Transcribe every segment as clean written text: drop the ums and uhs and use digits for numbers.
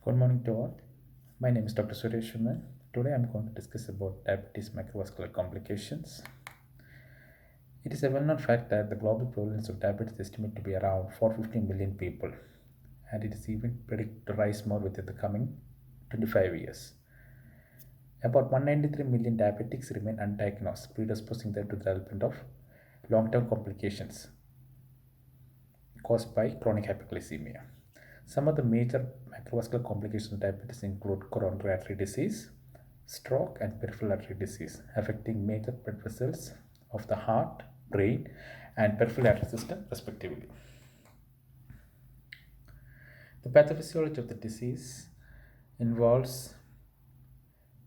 Good morning to all. My name is Dr. Suresh Shuman. Today I'm going to discuss about diabetes macrovascular complications. It is a well-known fact that the global prevalence of diabetes is estimated to be around 450 million people, and it is even predicted to rise more within the coming 25 years. About 193 million diabetics remain undiagnosed, predisposing them to the development of long-term complications caused by chronic hyperglycemia. Some of the major macrovascular complications of diabetes include coronary artery disease, stroke, and peripheral artery disease, affecting major blood vessels of the heart, brain, and peripheral artery system, respectively. The pathophysiology of the disease involves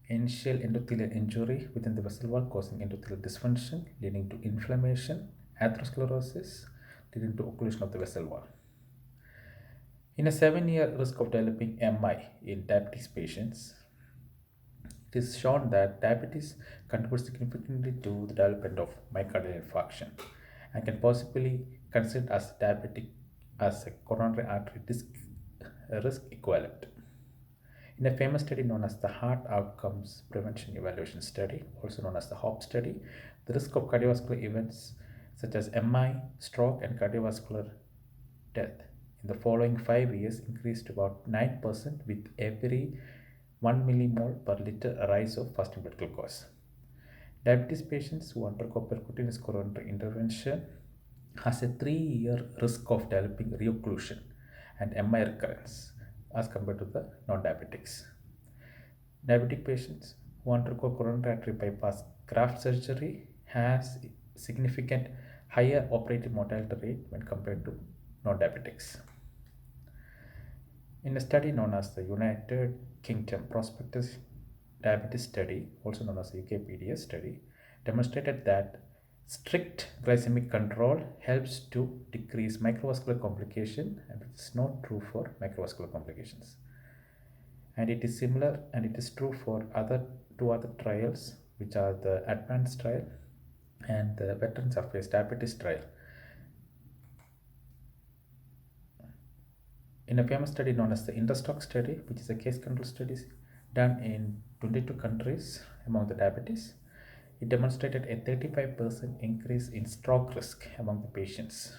initial endothelial injury within the vessel wall causing endothelial dysfunction, leading to inflammation, atherosclerosis, leading to occlusion of the vessel wall. In a 7-year risk of developing MI in diabetes patients, it is shown that diabetes contributes significantly to the development of myocardial infarction and can possibly considered as diabetic as a coronary artery risk equivalent. In a famous study known as the Heart Outcomes Prevention Evaluation Study, also known as the HOP study, the risk of cardiovascular events such as MI, stroke, and cardiovascular death in the following 5 years increased to about 9% with every 1 millimole per liter rise of fasting blood glucose. Diabetes patients who undergo percutaneous coronary intervention has a 3-year risk of developing reocclusion and MI recurrence as compared to the non-diabetics. Diabetic patients who undergo coronary artery bypass graft surgery has significant higher operating mortality rate when compared to non-diabetics. In a study known as the United Kingdom Prospectus Diabetes Study, also known as the UKPDS study, demonstrated that strict glycemic control helps to decrease microvascular complication, and it is not true for macrovascular complications. And it is similar and it is true for two other trials, which are the advanced trial and the Veterans Affairs Diabetes trial. In a famous study known as the Interstock study, which is a case control study done in 22 countries among the diabetes, it demonstrated a 35% increase in stroke risk among the patients.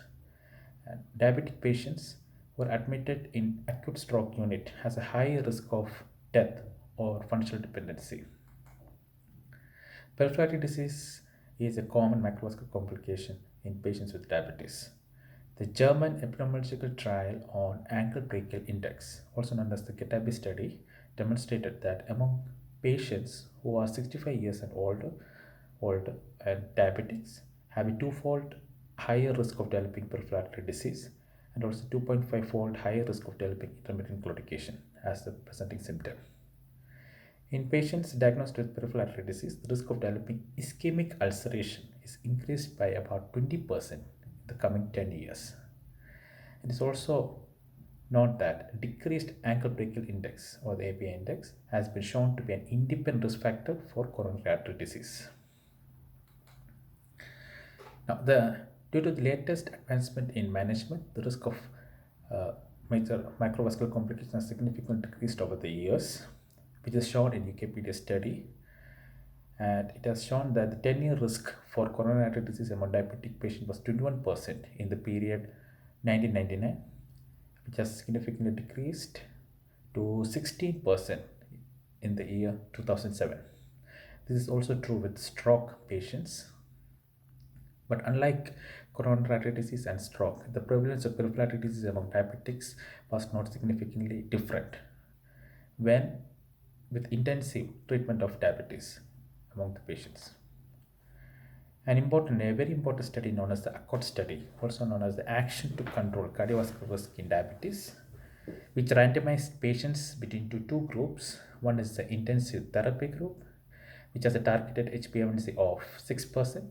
And diabetic patients who are admitted in acute stroke unit has a higher risk of death or functional dependency. Peripheral artery disease is a common macrovascular complication in patients with diabetes. The German epidemiological trial on ankle brachial index, also known as the GETABI study, demonstrated that among patients who are 65 years and older and diabetics have a twofold higher risk of developing peripheral artery disease and also 2.5-fold higher risk of developing intermittent claudication as the presenting symptom. In patients diagnosed with peripheral artery disease, the risk of developing ischemic ulceration is increased by about 20% in the coming 10 years. It is also known that decreased ankle brachial index or the ABI index has been shown to be an independent risk factor for coronary artery disease. Now, due to the latest advancement in management, the risk of major macrovascular complications has significantly decreased over the years, which is shown in Wikipedia study. And it has shown that the 10-year risk for coronary artery disease among diabetic patients was 21% in the period 1999, which has significantly decreased to 16% in the year 2007. This is also true with stroke patients. But unlike coronary artery disease and stroke, the prevalence of peripheral artery disease among diabetics was not significantly different when with intensive treatment of diabetes among the patients. A very important study known as the ACCORD study, also known as the Action to Control Cardiovascular Risk in Diabetes, which randomized patients between two groups. One is the intensive therapy group, which has a targeted HbA1c of 6%,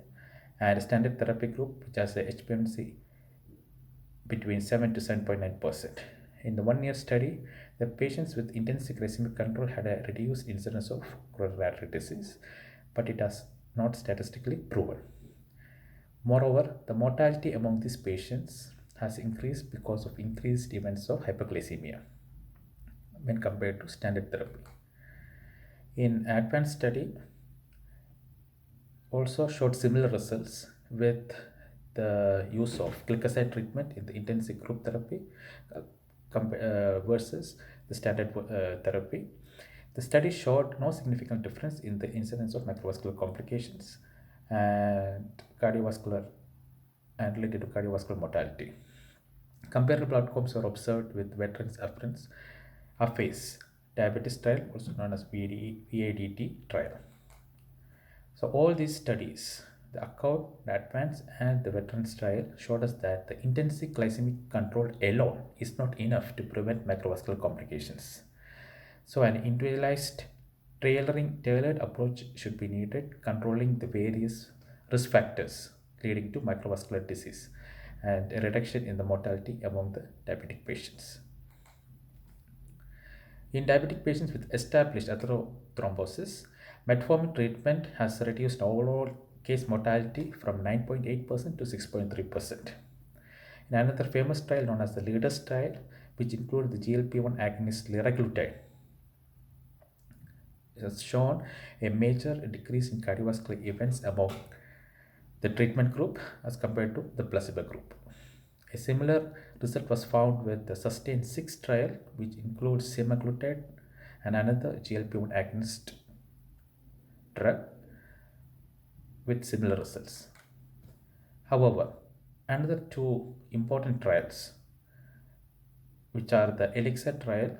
and a standard therapy group, which has a HbA1c between 7 to 7.9%. In the 1-year study, the patients with intensive glycemic control had a reduced incidence of coronary artery disease, but it has not statistically proven. Moreover, the mortality among these patients has increased because of increased events of hyperglycemia. when compared to standard therapy. In advanced study, also showed similar results with the use of glycoside treatment in the intensive group therapy uh, versus the standard therapy. The study showed no significant difference in the incidence of macrovascular complications and cardiovascular and related to cardiovascular mortality. Comparable outcomes were observed with veterans afferents AFACE diabetes trial, also known as VADT trial. So all these studies, the ACCORD, the ADVANCE, and the Veterans trial showed us that the intensive glycemic control alone is not enough to prevent macrovascular complications. So an individualized tailored approach should be needed, controlling the various risk factors leading to macrovascular disease and a reduction in the mortality among the diabetic patients. In diabetic patients with established atherothrombosis, metformin treatment has reduced overall case mortality from 9.8% to 6.3%. In another famous trial known as the LEADERS trial, which included the GLP-1 agonist liraglutide, it has shown a major decrease in cardiovascular events among the treatment group as compared to the placebo group. A similar result was found with the SUSTAIN 6 trial, which includes semaglutide and another GLP-1 agonist drug with similar results. However, another two important trials, which are the ELIXIR trial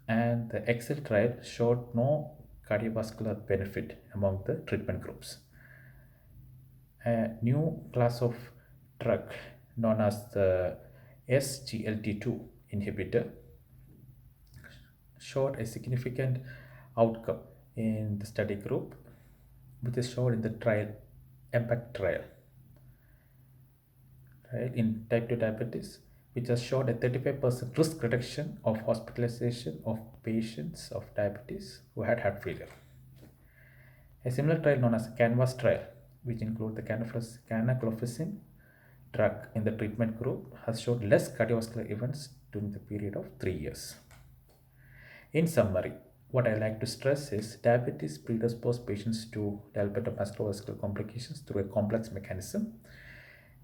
and the EXCEL trial, showed no cardiovascular benefit among the treatment groups. A new class of drug known as the SGLT2 inhibitor showed a significant outcome in the study group, which is shown in the trial impact trial, right, in type 2 diabetes, which has showed a 35% risk reduction of hospitalization of patients of diabetes who had heart failure. A similar trial known as CANVAS trial, which includes the canagliflozin drug in the treatment group, has shown less cardiovascular events during the period of 3 years. In summary, what I like to stress is diabetes predisposes patients to develop macrovascular complications through a complex mechanism.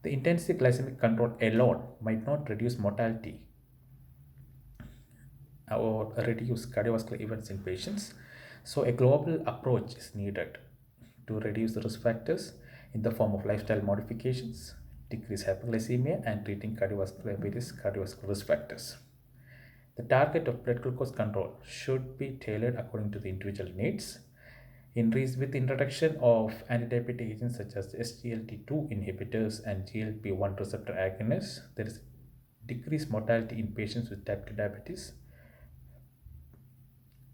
The intensive glycemic control alone might not reduce mortality or reduce cardiovascular events in patients. So a global approach is needed to reduce the risk factors in the form of lifestyle modifications, decrease hyperglycemia, and treating various cardiovascular risk factors. The target of blood glucose control should be tailored according to the individual needs. With introduction of antidiabetic agents such as SGLT2 inhibitors and GLP-1 receptor agonists, there is decreased mortality in patients with type 2 diabetes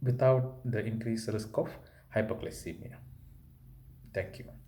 without the increased risk of hypoglycemia. Thank you.